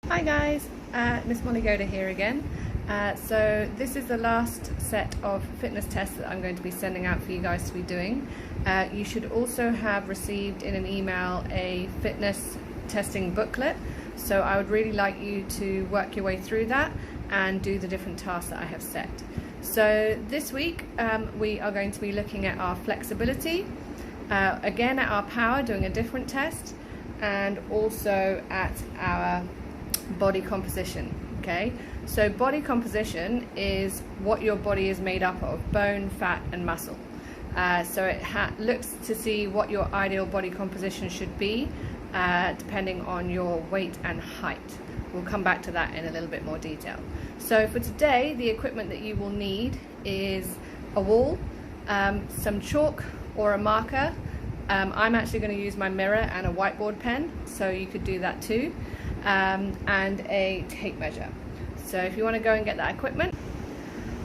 Hi guys, Miss Monigoda here again. So this is the last set of fitness tests that I'm going to be sending out for you guys to be doing. You should also have received in an email a fitness testing booklet, so I would really like you to work your way through that and do the different tasks that I have set. So this week we are going to be looking at our flexibility, again at our power, doing a different test, and also at our body composition. Okay, so body composition is what your body is made up of: bone, fat and muscle. So it looks to see what your ideal body composition should be depending on your weight and height. We'll come back to that in a little bit more detail. So for today, the equipment that you will need is a wall, some chalk or a marker. I'm actually going to use my mirror and a whiteboard pen, so you could do that too, and a tape measure. So if you want to go and get that equipment.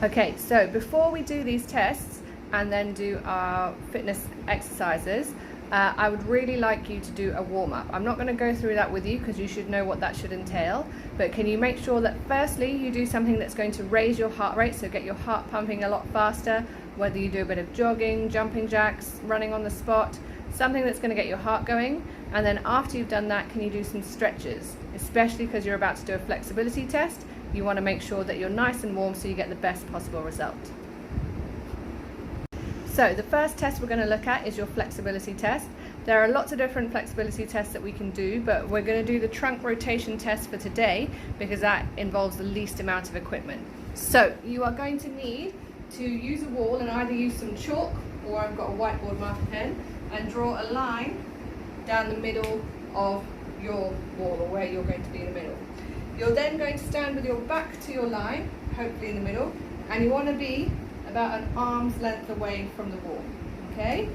Okay, so before we do these tests and then do our fitness exercises, I would really like you to do a warm-up. I'm not going to go through that with you because you should know what that should entail, but can you make sure that firstly you do something that's going to raise your heart rate, so get your heart pumping a lot faster, whether you do a bit of jogging, jumping jacks, running on the spot, something that's going to get your heart going. And then after you've done that, can you do some stretches, especially because you're about to do a flexibility test. You want to make sure that you're nice and warm so you get the best possible result. So the first test we're going to look at is your flexibility test. There are lots of different flexibility tests that we can do, but we're going to do the trunk rotation test for today because that involves the least amount of equipment. So you are going to need to use a wall and either use some chalk, or I've got a whiteboard marker pen, and draw a line down the middle of your wall, or where you're going to be in the middle. You're then going to stand with your back to your line, hopefully in the middle, and you want to be about an arm's length away from the wall. Okay?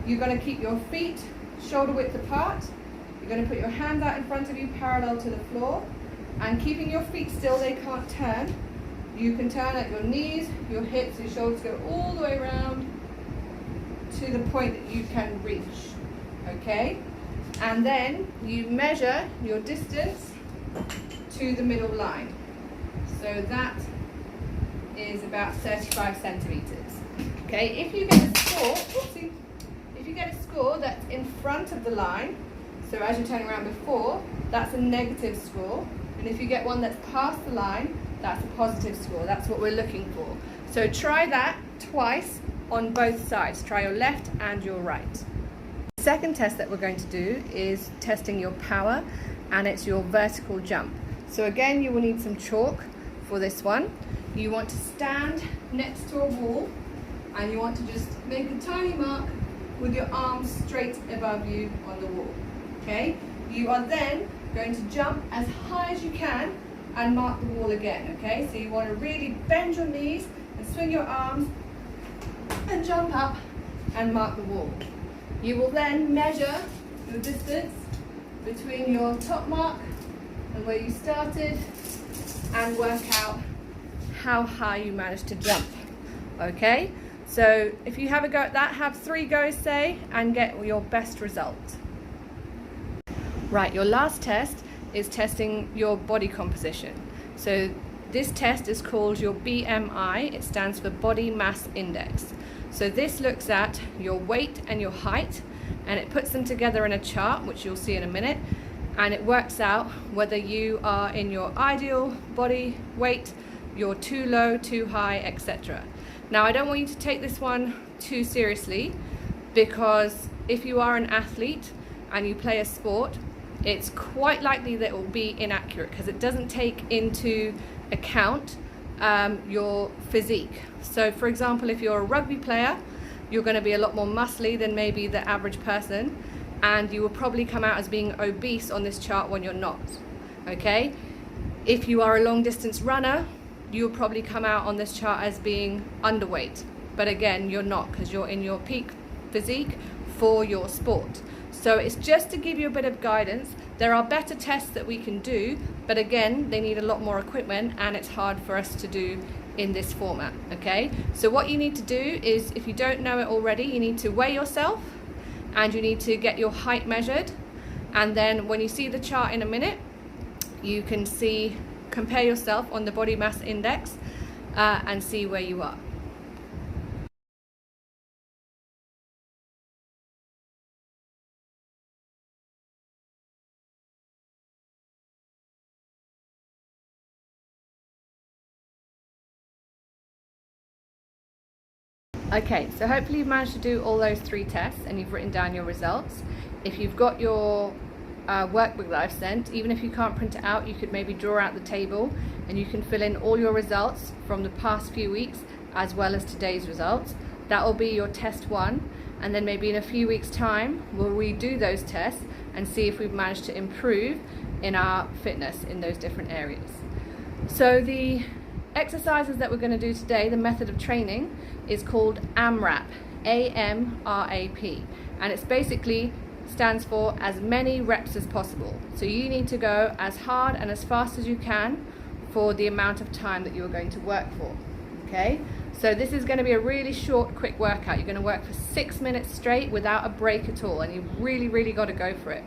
You're going to keep your feet shoulder width apart. You're going to put your hands out in front of you parallel to the floor, and keeping your feet still, they can't turn. You can turn at your knees, your hips, your shoulders go all the way around to the point that you can reach. Okay? And then you measure your distance to the middle line. So that is about 35 centimeters. Okay, if you get a score, if you get a score that's in front of the line, so as you're turning around before, that's a negative score. And if you get one that's past the line, that's a positive score. That's what we're looking for. So try that twice on both sides. Try your left and your right. The second test that we're going to do is testing your power, and it's your vertical jump. So again, you will need some chalk for this one. You want to stand next to a wall and you want to just make a tiny mark with your arms straight above you on the wall. Okay? You are then going to jump as high as you can and mark the wall again. Okay? So you want to really bend your knees and swing your arms and jump up and mark the wall. You will then measure your distance between your top mark and where you started and work out how high you managed to jump. Okay, so if you have a go at that, have 3 goes, say, and get your best result. Right, your last test is testing your body composition. So this test is called your BMI. It stands for Body Mass Index. So this looks at your weight and your height, and it puts them together in a chart, which you'll see in a minute, and it works out whether you are in your ideal body weight, you're too low, too high, etc. Now, I don't want you to take this one too seriously, because if you are an athlete and you play a sport, it's quite likely that it will be inaccurate because it doesn't take into account your physique. So for example, if you're a rugby player, you're going to be a lot more muscly than maybe the average person, and you will probably come out as being obese on this chart when you're not. Okay? If you are a long distance runner, you'll probably come out on this chart as being underweight, but again, you're not, because you're in your peak physique for your sport. So it's just to give you a bit of guidance. There are better tests that we can do, but again, they need a lot more equipment and it's hard for us to do in this format. Okay, so what you need to do is, if you don't know it already, you need to weigh yourself and you need to get your height measured, and then when you see the chart in a minute, you can compare yourself on the body mass index and see where you are. Okay, so hopefully you've managed to do all those 3 tests and you've written down your results. If you've got your workbook that I've sent, even if you can't print it out, you could maybe draw out the table and you can fill in all your results from the past few weeks as well as today's results. That will be your test 1, and then maybe in a few weeks time we'll redo those tests and see if we've managed to improve in our fitness in those different areas. So the exercises that we're going to do today, the method of training, is called AMRAP, A-M-R-A-P, and it's basically stands for as many reps as possible. So you need to go as hard and as fast as you can for the amount of time that you're going to work for. Okay, so this is going to be a really short, quick workout. You're going to work for 6 minutes straight without a break at all, and you've really got to go for it.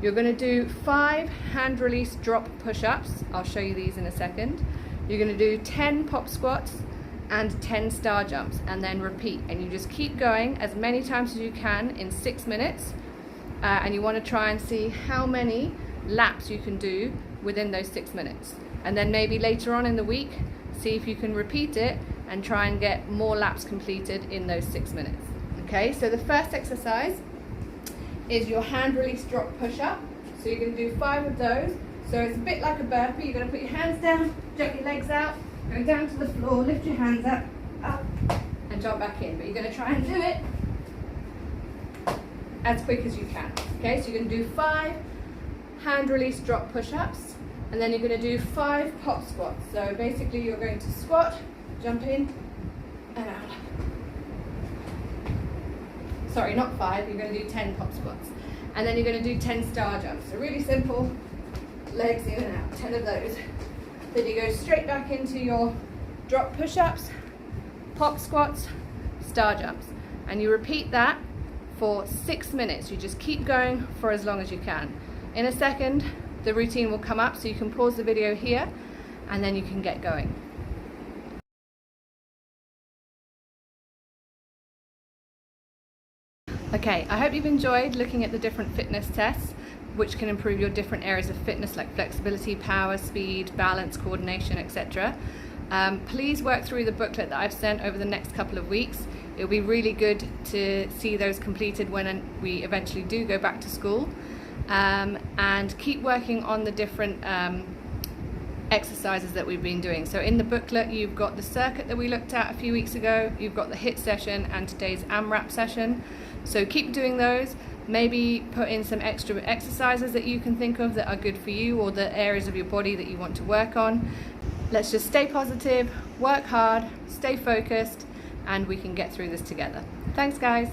You're going to do 5 hand release drop push-ups. I'll show you these in a second. You're going to do 10 pop squats and 10 star jumps, and then repeat, and you just keep going as many times as you can in 6 minutes, and you want to try and see how many laps you can do within those 6 minutes, and then maybe later on in the week see if you can repeat it and try and get more laps completed in those 6 minutes. Okay, so the first exercise is your hand release drop push-up. So you're going to do 5 of those. So it's a bit like a burpee. You're going to put your hands down, jump your legs out, go down to the floor, lift your hands up, and jump back in. But you're going to try and do it as quick as you can. Okay, so you're going to do 5 hand release drop push-ups, and then you're going to do 5 pop squats. So basically you're going to squat, jump in, and out. Sorry, not 5, you're going to do 10 pop squats. And then you're going to do 10 star jumps. So really simple, legs in and out, 10 of those. Then you go straight back into your drop push-ups, pop squats, star jumps. And you repeat that for 6 minutes. You just keep going for as long as you can. In a second, the routine will come up, so you can pause the video here and then you can get going. Okay, I hope you've enjoyed looking at the different fitness tests which can improve your different areas of fitness like flexibility, power, speed, balance, coordination, etc. Please work through the booklet that I've sent over the next couple of weeks. It'll be really good to see those completed when we eventually do go back to school. And keep working on the different exercises that we've been doing. So in the booklet you've got the circuit that we looked at a few weeks ago, you've got the HIIT session and today's AMRAP session. So keep doing those. Maybe put in some extra exercises that you can think of that are good for you or the areas of your body that you want to work on. Let's just stay positive, work hard, stay focused, and we can get through this together. Thanks guys.